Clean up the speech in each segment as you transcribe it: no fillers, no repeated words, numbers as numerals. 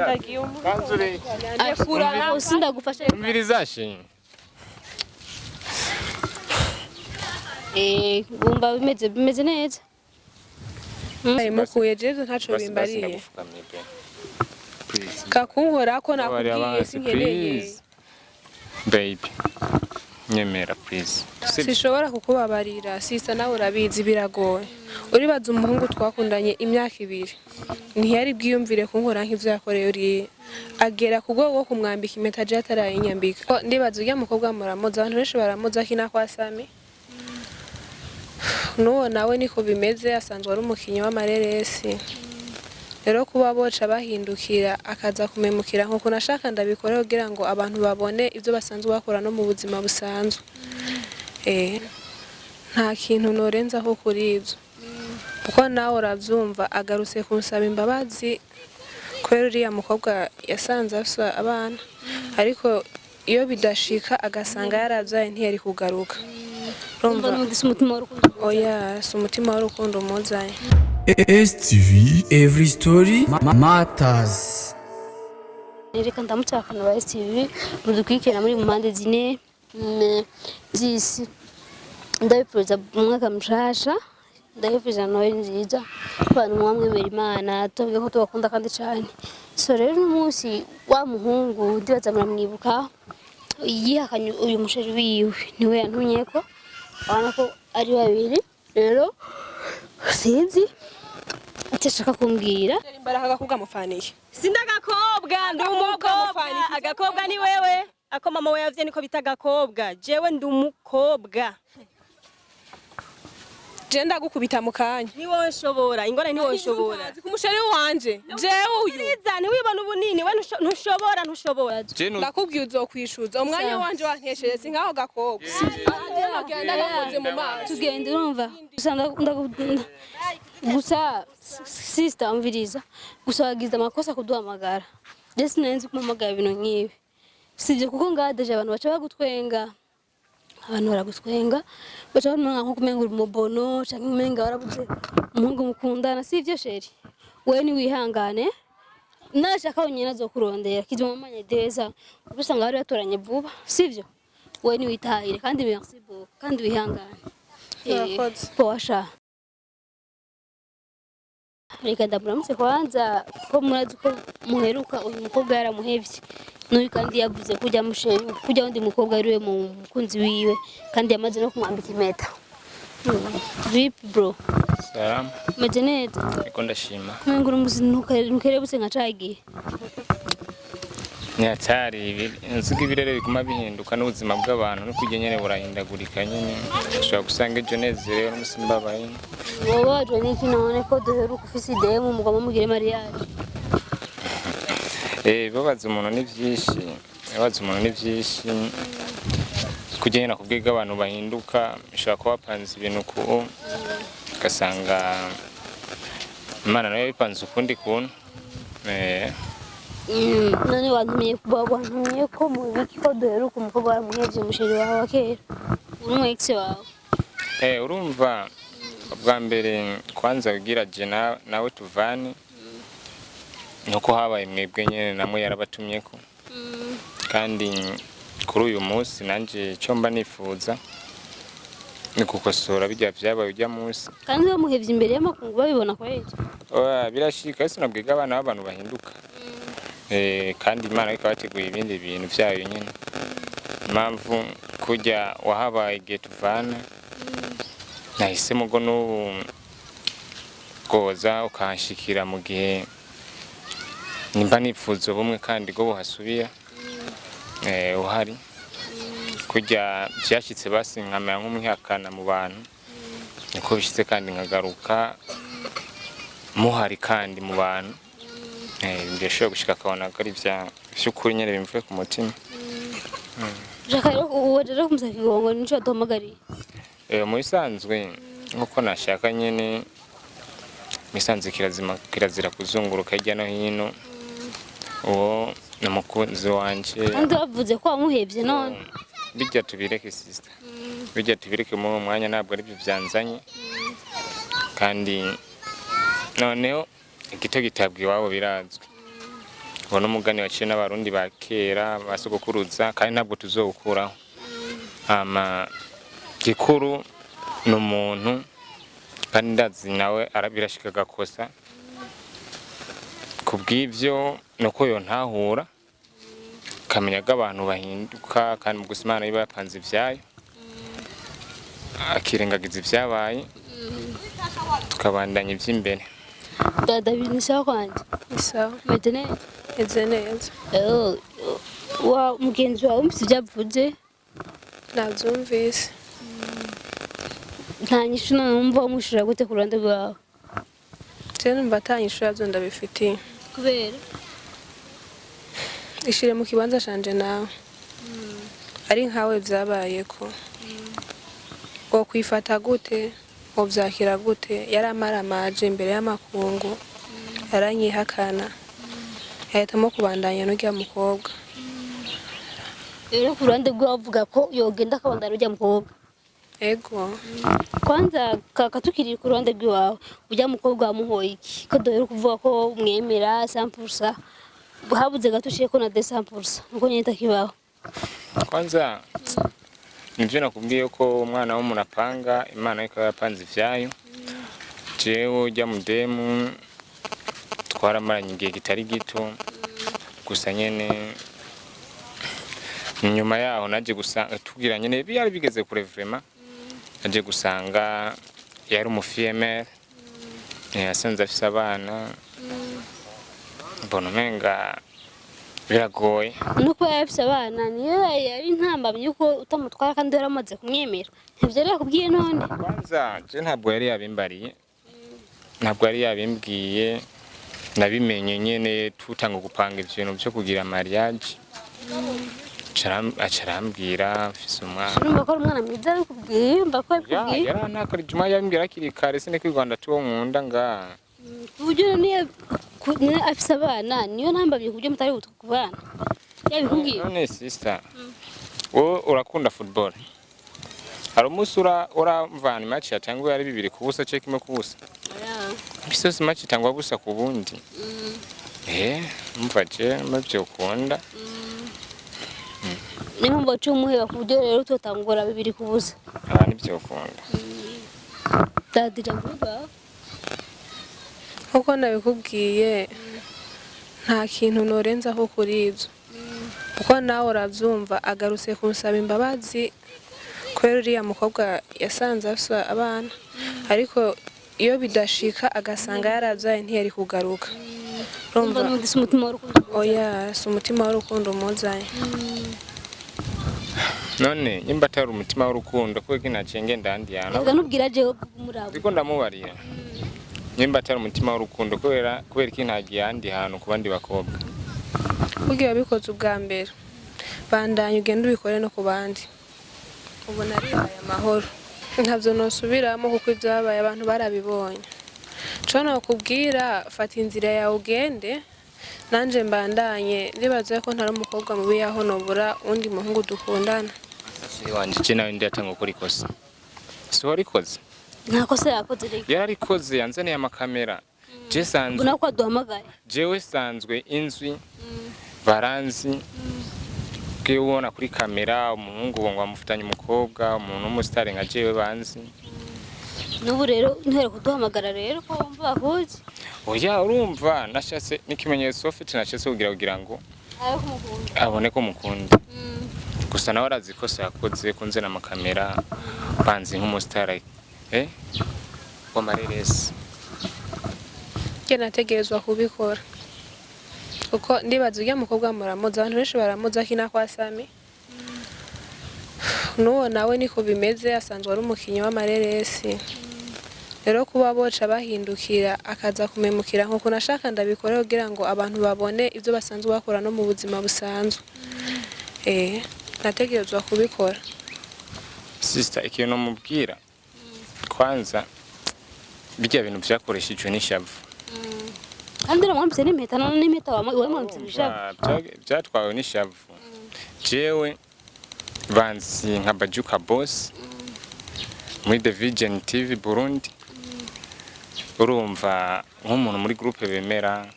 ndagiye kanzure akura usinda gufasha mvirizashi bumba bimeze neza mukuye jeje ntaco bimbariye kakunkora ko nakubwiye sinkeneye baby nyemera please sishobora kukubabarira sisa nawe urabizi biragoye uribaza umuhungu twakundanye imyaka 2 ntiyari bwiyumvire kunkora nk'ivyo yakoreye uri agera ku rwego kumwambika impeta je atarayinyambika ndibaza urya mukobwa muramoza abantu benshi baramoza kina kwa Sami nuwo nawe niko bimeze asanzwe ari umukinyi w'amareresi rero kuba boca bahindukira akaza kumemukira nko kunashaka ndabikora kugira ngo abantu babone ivyo basanzwe bakora no mu buzima busanzwe nta kintu norenzaho kuri ivyo kuko nawe uravyumva agarutse kunsaba imbabazi kwera uriya mukobwa yasanze afisa abana ariko iyo bidashika agasanga yaravyaye ntiyari kugaruka rumva umutima w'urukundo oya si umutima w'urukundo muzanye STV every story matters. Reka ndamutakana ba STV mudukwikira muri mpande zine zisi ndabifuza umwaka mushasha ndabifuza Noel nziza abantu mwamwemera Imana tuvuge ko tubakunda kandi cyane so rero umunsi Wamuhungu ndibaza muramwibuka yihakanye uyu musheri wiwe niwe yantumye ko abana ko ari babiri rero sinzi atashaka kumbwira imbaraga gakobwa mufaniye sindagakobwa ndi umukobwa agakobwa ni wewe ako mama we yavye niko bita gakobwa jewe ndi umukobwa je ndagukubita mukanya ni wowe nshobora ingone ni wowe nshobora kumusheri wanje jewe uyu nziza ni wibona ubunini we ntushobora ndakubwiye uzokwishuza umwanya wanje wantesheje sinkaho gakobwa agenda gakoze mu maso tugende urumva gusa sister umviriza gusa wagize amakosa kuduhamagara je sinenzi kumamagara ibintu nkibi sivyo kuko ngadeje abantu baca bagutwenga abantu baragutwenga baca bamwe nko kumenga umubono canke umenga warabuze umuhungu mukundana sivyo Cheri we ni wihangane nashaka nyina zo kurondera kizwa mamanye deza ubusanga bari batoranye vuba sivyo we ni witahire kandi merci beaucoup kandi wihangane posha reka ndamuramutse kwanza ko murazi ko muheruka uyu mukobwa yaramuhevye n'uyu kandi yavuze kujya musheri kujya undi mukobwa ariwe mu mukunzi wiwe kandi yamaze no kumwambika impeta vip bro salam meze neza iko ndashima kumengura umuzinukerebutse nka cagiye nyatari nziga ibirere biguma bihinduka n'ubuzima bw'abantu no kugenyene burahindagurika nyene ushobora gusanga ejo nezerewe n'umusimbabaye wowe waje n'iki none ko duheruka ufise ideye mu mugabo mugire mariage babaza umuntu ni vyinshi kugira nakubwiga abantu bahinduka bishobora kuba bapanze ibintu ku ugasanga Imana nayo bipanze ukundi kuntu none wantumye ko mu biki ko duheruka umukobwa waramuhevye musheri wawe kera urumwe ex wawe urumva bwa mbere kwanza ugira je nawe tuvane nuko habaye mwebwe nyene namwe yarabatumyeko kandi kuri uyu munsi nanje cyo mba nifuza ni kukosora bijya byabaye ujya munsi kandi bamuhevye imbere y'amakungu babibona ko yeje birashika ese nabwiga abana b'abantu bahinduka kandi Imana ikabateguye ibindi bintu byayo nyene impamvu kujya wahabaye igihe tuvana nahise mugo n'ubu goza ukanshikira mu gihe nimba nipfuza bumwe kandi go buhasubira uhari kujya byashitse basi nkamera nk'umwihakana mu bantu niko bishitse kandi nkagaruka muhari kandi mu bantu ndashobora gushika kabona ko ari by'ukuri nyene bimvuye ku mutima jaka uwo rero kumsa Ikigongwe nico atomagari mu bisanzwe nkuko nashaka nyene misanze kirazira kuzunguruka hirya no hino uwo namukunzi wanje kandi bavuze ko wamuhevye none bijya tubireke sister bijya tubireke mu mwanya ntabwo ari byo byanzanye kandi noneho igito gitabwa iwabo birazwi ubona umugani waciye n'abarundi ba kera basogokuruza kandi ntabwo tuzowukuraho gikuru ni umuntu kandi ndazi nawe birashika agakosa kubw'ivyo nuko yontahura kamenya ko abantu bahinduka kandi mu gusa Imana iba yapanze ivyayo akirengagiza ivyabaye tukabandanya ivy'imbere. Dada binisha kwanje isawa medene eze neza wa mugenzi wawe umfite ibyavuze navyumvise nta nyishu numva umushira gute ku ruhande rwawe je numva atanyishu yavyo ndabifitiye kubera ishire mu kibanza canje nawe ari nkawe vyabayeko ngo kwifata gute ngo vyakira gute yaramaramaje imbere y'amakungu yaranyihakana yahitamo kubandanya n'urya mukobwa rero ku ruhande rwawe avuga ko yogenda akabandanya n'urya mukobwa ego kwanza katukiri ku ruhande rwawe urya mukobwa wamuhoye iki ko dore kuvuga ko mwemera 100% habuze gatushiye ko na 200% nuko nyita kibaho Kwanza nivyo nakubwiye ko umwana w'umuntu apanga Imana ikaba yapanze ivyayo jewe ujya mudemu twaramaranye igihe kitari gito gusa nyene nyuma yaho naje gusanga tugira nyene byari bigeze kure vraiment naje gusanga yari umufiyemere yasanze afise abana mbona umenga biragoye nuko yafise abana niyo yari ntambamye yuko utamutwara kandi yaramaze kumwemera ivyo rero kubwiye none kwanza je ntabwo yari yabimbariye ntabwo yari yabimbwiye nabimenye nyene tutanga gupanga ibintu byo kugira mariage acarambwira mfise umwana urumva ko umwana mwiza ari kubwiye umva ko kubwiye yaranakora juma yambwira kiri kare sine kwigwanda tuwo nkunda nga uburyo niyo afise abana niyo ntambamye kubyo mutari kubana yabikubwiye none sister wowe urakunda football hari umunsi uramvana match yatanguye ari 2-0 check imwe kubusa bisosi match itangwa gusa ku bundi umva je mavyo ukunda niho mbo cyumuheba ku buryo rero tutangura 2-0 nivyo ukunda dadira mvuga kuko nabikubwiye nta kintu norenzaho kuri ivyo kuko nawe uravyumva agarutse kunsaba imbabazi kubera uriya mukobwa yasanze afise abana ariko iyo bidashika agasanga yaravyaye ntiyari kugaruka urumva n'umudisi umutima w'urukundo oya si umutima w'urukundo muzanye none nimba atari umutima w'urukundo kuko nacenge ndandi yana ubwo nubwira je murabo ziko ndamubarira nimba atari umutima w'urukundo kubera iki ntagiye handi hantu ku bandi bakobwa ugiye bikoze ubwa mbere bandanye ugenda ubikore no ku bandi ubona ari amahoro ntabyo nosubiramo kuko ibyabaye abantu barabibonye cona bakubwira fata inzira yawe ugende nanje mbandanye ndibaza ko ntari umukobwa mubi yaho nobura undi muhungu dukundana siri wanje je nawe ndatanga kuri kosa si warikoze nta kosa yakoze rero yararikoze yanzaniye amakamera je sanzwe ubona ko aduhamagaye jewe sanzwe inzwi baranzi bwiye ubona kuri kamera umuhungu ngo amufitanye umukobwa umuntu w'umusitari nka jewe banzi n'ubu rero ntere kuduhamagara rero ko wumva bahuze oya urumva nashatse n'ikimenyetso ufite nashatse kugira ngo abone ko mukunda gusa nawe arazi ko yakoze kunze n'amakamera banzi nk'umusitari w'amareresi je nategerezwa kubikora kuko ndibaza ujya mukobwa muramuza abantu benshi baramuza kina kwa Sami n'uwo nawe niko bimeze asanzwe ari umukinyi w'amareresi rero kuba boca bahindukira akaza kumemukira nkuko nashaka ndabikora kugira ngo abantu babone ibyo basanzwe bakora no mu buzima busanzwe nategerezwa kubikora sister ikintu mubwira kwanza bijya bintu byakoreshejwe n'ishavu kandi uramwambye n'impeta none n'impeta wamwambye n'ishavu byatwawe n'ishavu jewe banzi nka Bajuka Boss muri The Vision TV Burundi urumva nk'umuntu muri groupe bemera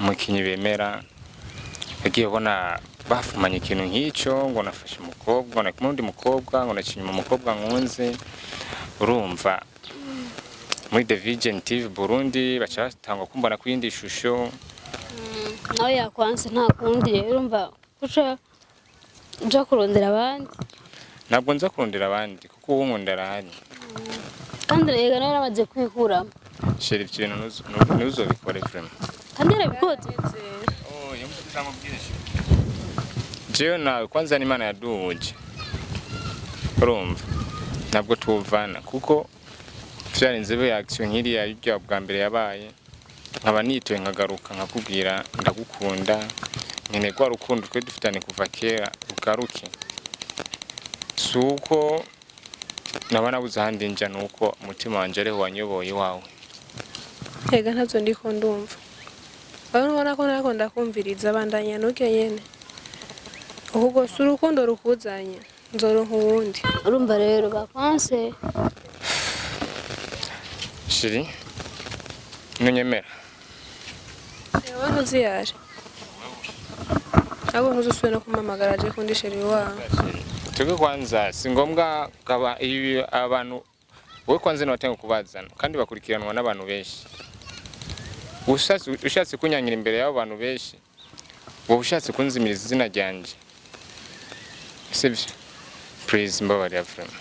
umukinyi bemera yagiye ubona bafumanye ikintu nk'icyo ngo nafashe umukobwa ngo n'undi mukobwa ngo nacinye umukobwa nkunze urumva muri The Vision TV Burundi baca batangwa kumbona ku yindi shusho nawe yakwanse nta kundi rero urumva kuca uja kurondera abandi ntabwo nza kurondera abandi kuko uwo nkunda arahari kandi rega nawe yaramaze kwikuramo Cheri ibyo bintu ntuzobikore vraiment kandi yarabikoze jewe nawe kwanza n'Imana yaduhuje urumva ntabwo tuvana kuko vyarinze be action nkiriya y'ibya bwa mbere yabaye nkaba nitoye nkagaruka nkakubwira ndagukunda nyene kwa rukundo twe dufitane kuva kera ugaruke suko nabana buzahandi nja nuko umutima wanje ariho wanyoboye wawe Ega ntavyo ndiko ndumva urabona ko nako ndakumviriza bandanya nuke nyene ahubwo si urukundo rukuzanye nzoronka uwundi urumva rero bakwanse Cheri nunyemera Ewa ntuziyare abo ntuzusubire no kumamagara aje kundi Cheri wawe twebwe kwanza si ngombwa kaba ibi abantu wowe kwanza niwatenga kubazana kandi bakurikiranwa n'abantu benshi ushatse kunyangira imbere y'abo bantu benshi wowe ushatse kunzimiriza izina ryanje sivyo please mbabarira vraiment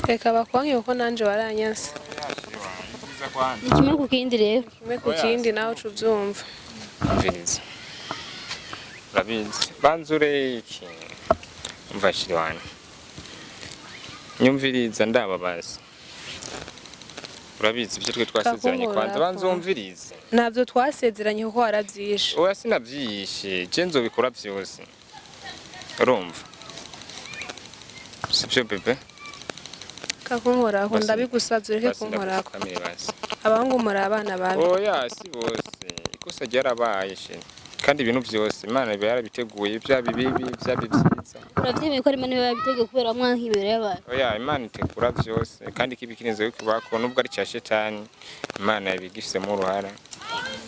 reka bakwanke uko nanje waranyanse ni kimwe ku kindi rero kimwe ku kindi nawe ucuvyumva mviriza urabizi banzure iki umva Cheri wanjye nyumviriza ndababaza urabizi ibyo twe twasezeranye kwanza banzumvirize ntabyo twasezeranye kuko waravyishe oya sinavyishe je nzobikora vyose urumva sibyo bebe kakunkorako ndabigusavye ureke kunkorako abahungu muri abana babi oya si bose ikosa ryarabaye Cheri kandi ibintu byose Imana iba yarabiteguye bya bibibi bya bibyiza uravyemeye ko ari Imana yabiteguye kubera mwanka ibere y'abantu oya Imana itegura byose kandi kibikineze yuko bako nubwo ari cya shetani Imana yabigifisemo uruhara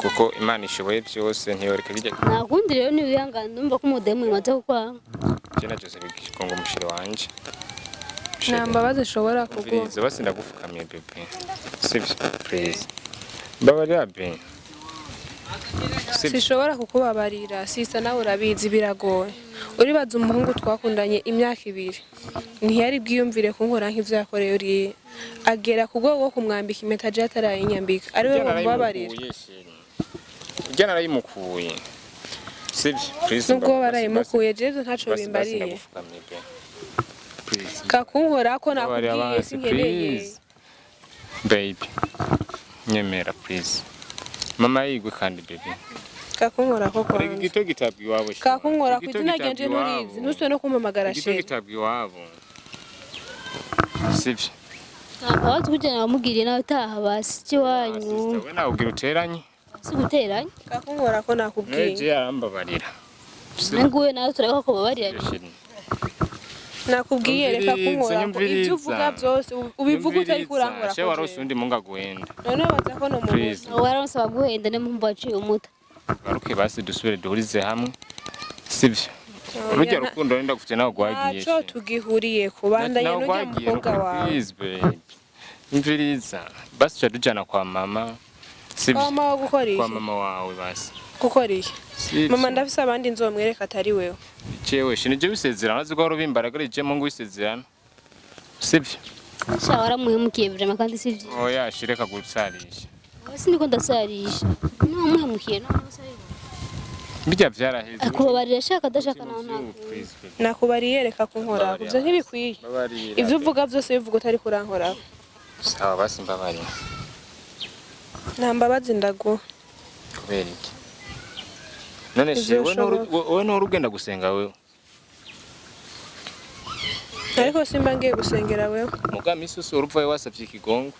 kuko Imana ishoboye byose ntiyoreka bijya nta kundi rero ni wihangana ndumva ko umudemu imaze kukwanga je na Jose bigikongo mushire wanje nta mbabazi ushobora kuguha ubwiriza basi ndagufukamiye bebe sivyo please mbabarira be sishobora kukubabarira sisa nawe urabizi biragoye uribaza umuhungu twakundanye imyaka 2 ntiyari bwiyumvire kunkora nk'ivyo yakoreye uri agera ku rwego rwo kumwambika impeta je atarayinyambika ari we bamubabarira ujya narayimukuye sivyo please nubwo barayimukuye je ntaco bimbariye kakunkora ko nakubwiye sinkeneye baby nyemera please mama yigwe kandi baby kakunkora ko kwa igito gitabwi wabo kakunkora ku izina ryanje nturizi nuswe no kumamagara igito gitabwi wabo sivyo abazi kujana bamugiriye nawe taha basi kiwanyu we nawe ugira uteranye si guteranye kakunkora ko nakubwiye je yarambabarira nanguwe nawe tureka ko babarira nakubwiye reka kunkora ibyo uvuga byose ubivuga utari kurangura ko warose undi munga guhenda none baza ko no mu waramusaba guhenda ne mumva aciye umuta baruke basi dusubire duhurize hamwe sivyo urujya rukundo nenda gufite nawe gwagiye aco tugihuriye kubandanye n'ujya mukobwa wawe please babe imviriza basi cha dujana kwa mama sivyo kwa mama gukora kwa mama wawe basi gukora iki mama ndafise abandi nzomwereka atari wewe jewe shinije bisezerana aziko rubimbaraga je mungu bisezerana sivyo sha waramuhemukiye vraiment kandi sivyo oya shireka gutsarisha siniko ndasarisha namuhemukiye namusarisha bijya vyaraheze akubabarira shaka dashaka nawe nakubariye reka kunkora ivyo ntibikwiye ivyo uvuga byose bivuga utari kurankora sawa basi mbabarira nta mbabazi ndaguha kubera iki none se wowe no rugenda gusenga wewe ariko simba ngiye gusengera wewe mugami isusu urupfa wasavye Ikigongwe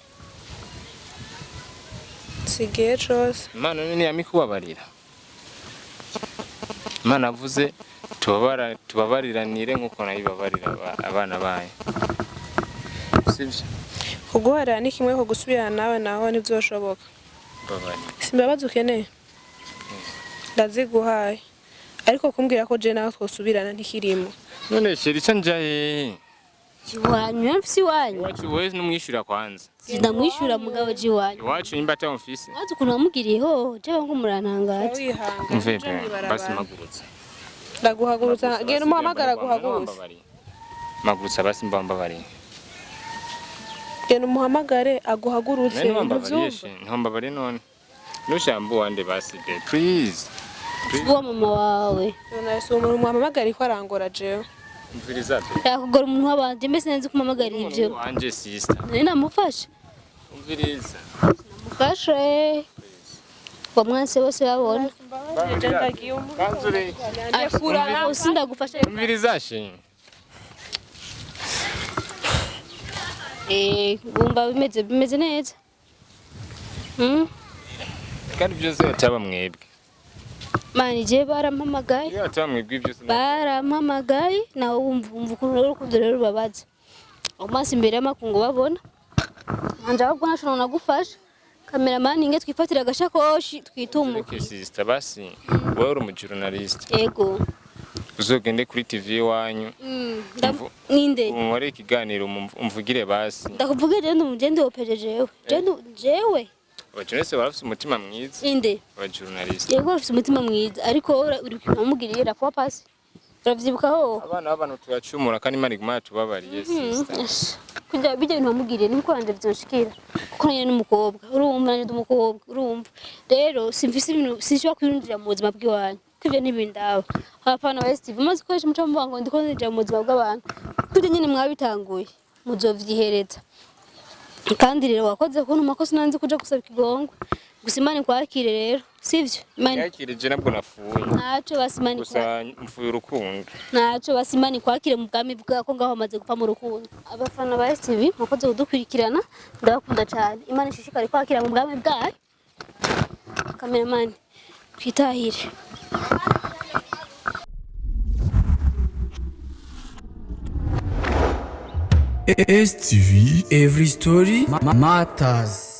sigiye cose Imana nini yamikubabarira Imana avuze tubabariranire nkuko nayibabarira abana baye sivyo kuguharira ni kimwe ko gusubirana nawe naho ntivyoshoboka babarira simbabazi ukeneye ndaziguhaye ariko kumbwira ko je nawe twosubirana ntikirimo. none Cheri canje jiwanyu mfisi wanyu iwacu wewe numwishyura kwanza ndamwishyura mugabo jiwanyu iwacu nimba atamufise wazi ukuntu wamugiriye ho jewe ngo murantangaje Wihanga. mvebe basi magurutsa Ndaguhagurutsa genda umuhamagara guhagurutsa. magurutsa basi mbambabari Genda umuhamagare aguhagurutse. ntumbabare none nushambu wande basi de please uwo mama wawe None so umuntu umuhamagara ko arangora jewe. mviriza be yakugora umuntu wabanje mbese nzi kumamagara ivyo wanje sister nari namufashe umviriza mufashe wa mwanse bose babona banzure ashura usindagufashe umviriza she bumva bimeze neza kandi byose bataba mwebwe mani je barampamagaye iyo bataba mwebwe byose barampamagaye nawe wumva ukuntu urukundo rero rubabaza amaso imbere y'amakungu babona anje ahubwo nashobora nagufasha kameramani nge twifatira agashakoshi twituma okay sister basi wowe uri umujournalist yego uzogende kuri TV wanyu ninde umware ikiganiro umvugire basi ndakuvuga je opeje jewe abajournalist barafite umutima mwiza inde abajournalist yego bafite umutima mwiza ariko uri kumugiriye rafa pasi uravyibukaho abana b'abantu turacumura kandi Imana iguma yatubabariye sister kujya bijya bintu wamugiriye niko wanje byoshikira kuko nyene n'umukobwa urumva nanje ndumukobwa urumva rero simfise ibintu sinshobora kwirundira mu buzima bw'iwanyu kivyo n'ibindaba abafana ba Steve maze koresha umuco mvuga ndiko ndija mu buzima bw'abantu kujya nyene mwabitanguye muzovyihereza kandi rero wakoze kuntu makosa nanze kuja gusaba Ikigongwe gusa Imana kwakire rero sivyo Imana yakirije nabwo nafuye naco basi Imana gusa mfuye urukundo naco basi Imana kwakire mu bwami bwako ngaho amaze gupfa mu rukundo abafana ba Steve makoze kudukurikirana ndabakunda cyane Imana ishishikare kwakira mu bwami bwayo cameraman twitahire STV, every story matters.